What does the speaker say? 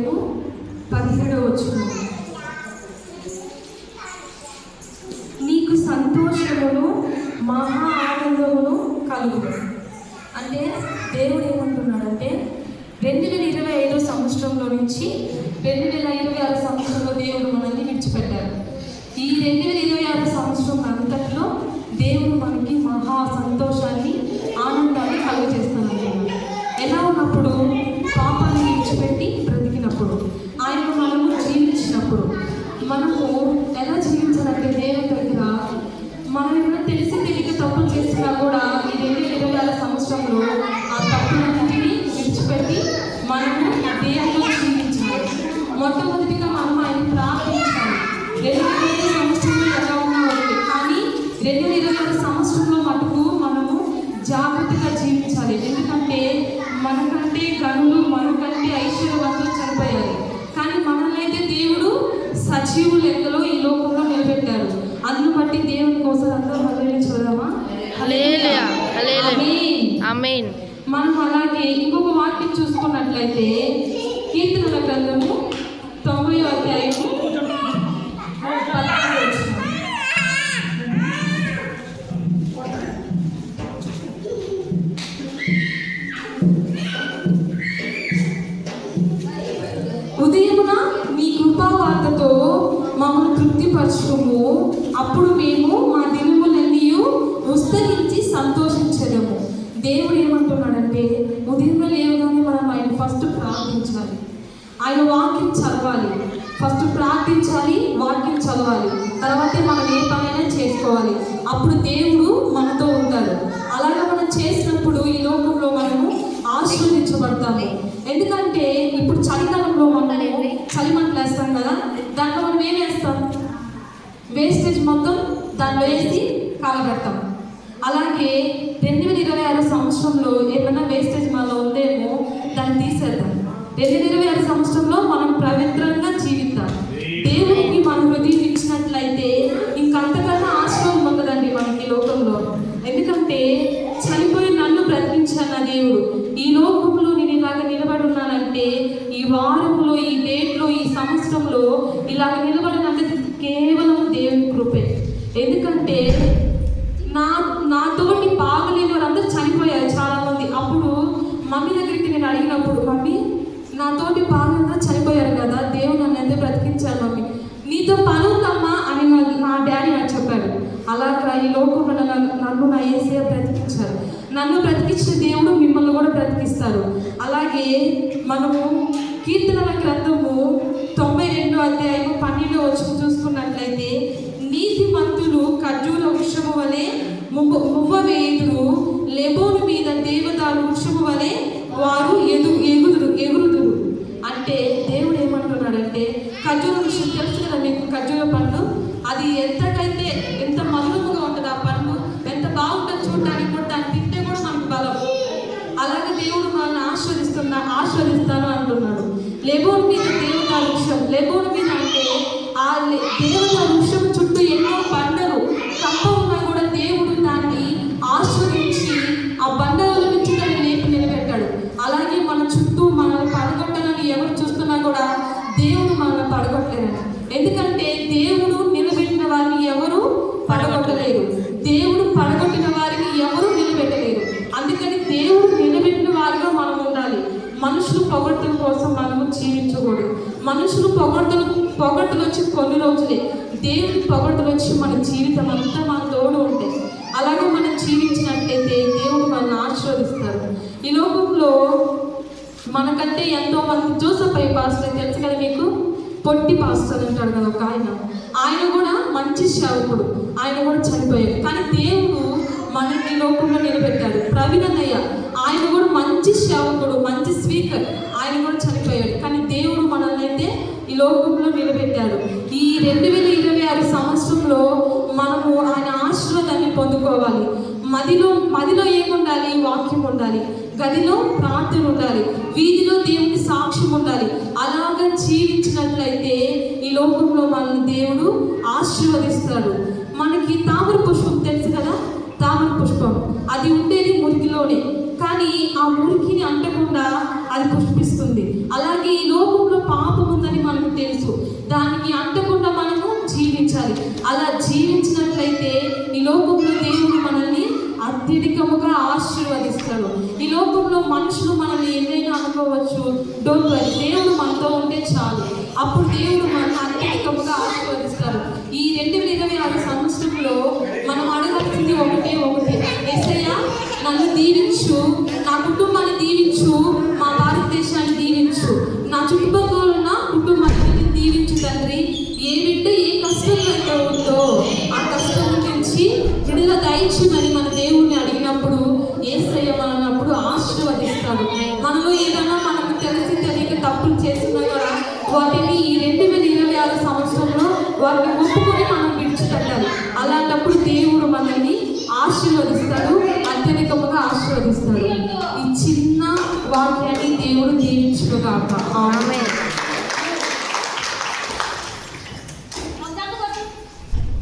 అధ్యాయము 17వ వచనం. నీకు సంతోషమును మహా ఆనందమును కలుగును. అంటే దేవుడు ఏమంటున్నాడంటే 2025 సంవత్సరంలో నుంచి 2026 సంవత్సరంలో దేవుడు మనల్ని విడిచిపెట్టారు. ఈ 2026 సంవత్సరం అంతట్లో దేవుడు మనకి మహా సంతోషాన్ని, ఆనందాన్ని కలుగజేస్తున్నాడు. ఎలా ఉన్నప్పుడు? పాపాన్ని విడిచిపెట్టి బ్రతికినప్పుడు, ఆయన మనము జీవించినప్పుడు. మనము ఎలా జీవించాలంటే దేవుని దగ్గర మనం ఏమైనా తెలిసి తెలియక తప్పులు చేసినా కూడా ఈ 2026 సంవత్సరంలో ఆ తప్పులన్నింటినీ విడిచిపెట్టి మనము దేవునిలో జీవించాలి. మొట్టమొదటిగా మనం ఆయన ప్రార్థించాలి. 2025 సంవత్సరంలో ఎలా ఉన్నామంటే, కానీ 2026 సంవత్సరంలో మటుకు మనము జాగ్రత్తగా జీవించాలి. ఎందుకంటే మనకంటే గనులు, మనకంటే ఐశ్వర్యవంతులు చనిపోయారు, కానీ మనల్నైతే దేవుడు సజీవు లెక్కలో ఈ లోకంలో నిలబెట్టారు. అందును బట్టి దేవుని కోసం అందరూ హల్లెలూయా చూడదామా? హల్లెలూయా, హల్లెలూయా, ఆమేన్. మనం అలాగే ఇంకొక వాక్యం చూసుకున్నట్లయితే కీర్తనల గ్రంథము 90వ అధ్యాయము 14వ వచనం. ఉదయమున నీ కృపావార్తతో మమ్మల్ని తృప్తిపరచుము, అప్పుడు మేము మా దినములన్నీ విస్తరించి సంతోషించదము. దేవుడు ఏమంటున్నాడంటే, ఉదయంలో లేవగానే మనం ఆయన ఫస్ట్ ప్రార్థించాలి, ఆయన వాక్యం చదవాలి. ఫస్ట్ ప్రార్థించాలి, వాక్యం చదవాలి, తర్వాతే మనం ఏ పనైనా చేసుకోవాలి. అప్పుడు దేవుడు మనతో ఉంటాడు. అలాగే మనం చేసినప్పుడు ఈ లోకంలో మనము ఆశీర్వదించబడతాము. ఎందుకంటే ఇప్పుడు చలికాలంలో మనము చలిమంటలు వేస్తాం కదా, దాంట్లో మనం ఏం వేస్తాం? వేస్టేజ్ మొత్తం దాంట్లో వేసి కాలబెడతాం. అలాగే 2026 సంవత్సరంలో ఏమైనా వేస్టేజ్ మనలో ఉందేమో దాన్ని తీసేద్దాం. 2026 సంవత్సరంలో మనం పవిత్రంగా జీవిద్దాం. దేవునికి మన హృదయం ఇచ్చినట్లయితే ఇంకంతకన్నా ఆశీర్వాదం ఉండదండి మనకి లోకంలో. ఎందుకంటే చనిపోయి నన్ను బ్రతికించాను నా దేవుడు. ఈ లోకంలో నేను ఇలాగ నిలబడి ఉన్నానంటే, ఈ వారంలో, ఈ డేట్లో, ఈ సంవత్సరంలో ఇలాగ నిలబడినంటే కేవలం దేవుని కృపే. ఎందుకంటే నాతోటి బాగలేని వాళ్ళందరూ చనిపోయారు చాలామంది. అప్పుడు మమ్మీ దగ్గరికి నేను అడిగినప్పుడు, మమ్మీ నాతోటి బాగా చనిపోయారు కదా, దేవుడు నన్ను అయితే బ్రతికించారు మమ్మీ, నీతో పని ఉందమ్మా అని నా డాడీ నాకు చెప్పాడు. అలాగా ఈ లోకంలో నన్ను నా యేసయ్య బ్రతికించారు. నన్ను బ్రతికించిన దేవుడు మిమ్మల్ని కూడా బ్రతికిస్తారు. అలాగే మనము కీర్తనల గ్రంథము 92వ అధ్యాయము 12వ వచనం చూసుకున్నట్లయితే, నీతిమంతులు ఖర్జూర వృక్షము వలె మువ్వ వేయుదురు, లెబోను మీద దేవదారు వృక్షము వలె వారు ఎగురుదురు. అంటే దేవుడు ఏమంటున్నాడంటే, ఖర్జూర వృక్షం తెలుసు కదా మీకు, ఖర్జూర పండు అది ఎంత మధురముగా ఉంటుంది. ఆ పండు ఎంత బాగుంటుంది చూడటానికి కూడా, దాన్ని తింటే కూడా మనకు బలం. అలాగే దేవుడు మనల్ని ఆశీర్వదిస్తాను అంటున్నాడు. లెబోను మీద దేవదారు వృక్షం, లెబోను మీద అంటే ఆ దేవదారు వృక్షం చుట్టూ ఎన్నో బండలు కప్ప ఉన్నా కూడా దేవుడు దాన్ని ఆశీర్వదించి ఆ బండల నుంచి దాన్ని లేపి నిలబెట్టాడు. అలాగే మన చుట్టూ మనల్ని పడగొట్టాలని ఎవరు చూస్తున్నా కూడా దేవుడు మనల్ని పడగొట్టలేరు. ఎందుకంటే దేవుడు నిలబెట్టిన వారిని ఎవరు పడగొట్టలేరు, దేవుడు పడగొట్టిన వారిని ఎవరు నిలబెట్టలేరు. అందుకని దేవుడు నిలబెట్టిన వారిగా మనం ఉండాలి. మనుషులు పొగడ్తల కోసం మనము జీవించకూడదు. మనుషులు పొగడ్తలు వచ్చి కొన్ని రోజులే, దేవుడి పొగడ్తలు వచ్చి మన జీవితం అంతా మన తోడు ఉంటాయి. అలాగే మనం జీవించినట్లయితే దేవుడు మనల్ని ఆశీర్వదిస్తారు. ఈ లోకంలో మనకంటే ఎంతో మంది, జోసెఫ్ పాస్టర్ తెలుసు కదా మీకు, పొట్టి పాస్టర్ అంటాడు కదా ఒక ఆయన కూడా మంచి సేవకుడు, ఆయన కూడా చనిపోయాడు. కానీ దేవుడు మనకి లోకంలో నిలబెట్టాడు. ప్రవీణదయ్య ఆయన కూడా మంచి సేవకుడు, మంచి స్పీకర్, ఆయన కూడా చనిపోయాడు. కానీ దేవుడు మనల్ని అయితే ఈ లోకంలో నిలబెట్టాడు. ఈ 2026 సంవత్సరంలో మనము ఆయన ఆశీర్వాదాన్ని పొందుకోవాలి. మదిలో ఏముండాలి? వాక్యం ఉండాలి. గదిలో ప్రార్థన ఉండాలి. వీధిలో దేవుని సాక్ష్యం ఉండాలి. అలాగా జీవించినట్లయితే ఈ లోకంలో మనల్ని దేవుడు ఆశీర్వదిస్తాడు. మనకి తామర పుష్పం తెలుసు కదా, తామర పుష్పం అది ఉండేది మురికిలోనే, కానీ ఆ మురికిని అంటకుండా అది పుష్పిస్తుంది. అలాగే ఈ లోకంలో తెలుసు. దానికి అంటకుండా మనము జీవించాలి. అలా జీవించినట్లయితే ఈ లోకంలో దేవుడు మనల్ని అత్యధికముగా ఆశీర్వదిస్తాడు. ఈ లోకంలో మనుషులు మనల్ని ఎన్నైనా అనుకోవచ్చు, డోంట్ వరీ, దేవుడు మనతో ఉంటే చాలు. అప్పుడు దేవుడు మనల్ని అత్యధికముగా ఆశీర్వదిస్తాడు. ఈ 2026 సంవత్సరంలో మనం అడగాల్సింది ఒకటే, యేసయ్యా నన్ను దీవించు, నా కుటుంబాన్ని దీవించు, మా భారతదేశాన్ని దీవించు, నా చుట్టుపక్కల ఉన్న కుటుంబాన్ని దీవించు తండ్రి. ఏ బిడ్డ ఏ కష్టంలో ఉందో ఆ కష్టం నుంచి విడుదల దయచేయమని మన దేవుణ్ణి అడిగినప్పుడు యేసయ్య మనల్ని అప్పుడు ఆశీర్వదిస్తాడు. మనలో ఏదైనా మనకు తెలిసి తెలియక తప్పులు చేస్తున్నా కూడా వాటిని ఈ 2026 సంవత్సరంలో వాటిని ఒప్పుకొని మనం విడిచిపెట్టాలి. అలాంటప్పుడు దేవుడు మనల్ని ఆశీర్వదిస్తాడు, అత్యధికముగా ఆశీర్వదిస్తాడు. ఈ చిన్న వాక్యాన్ని దేవుడు దీవించుగాక. ఆమేన్.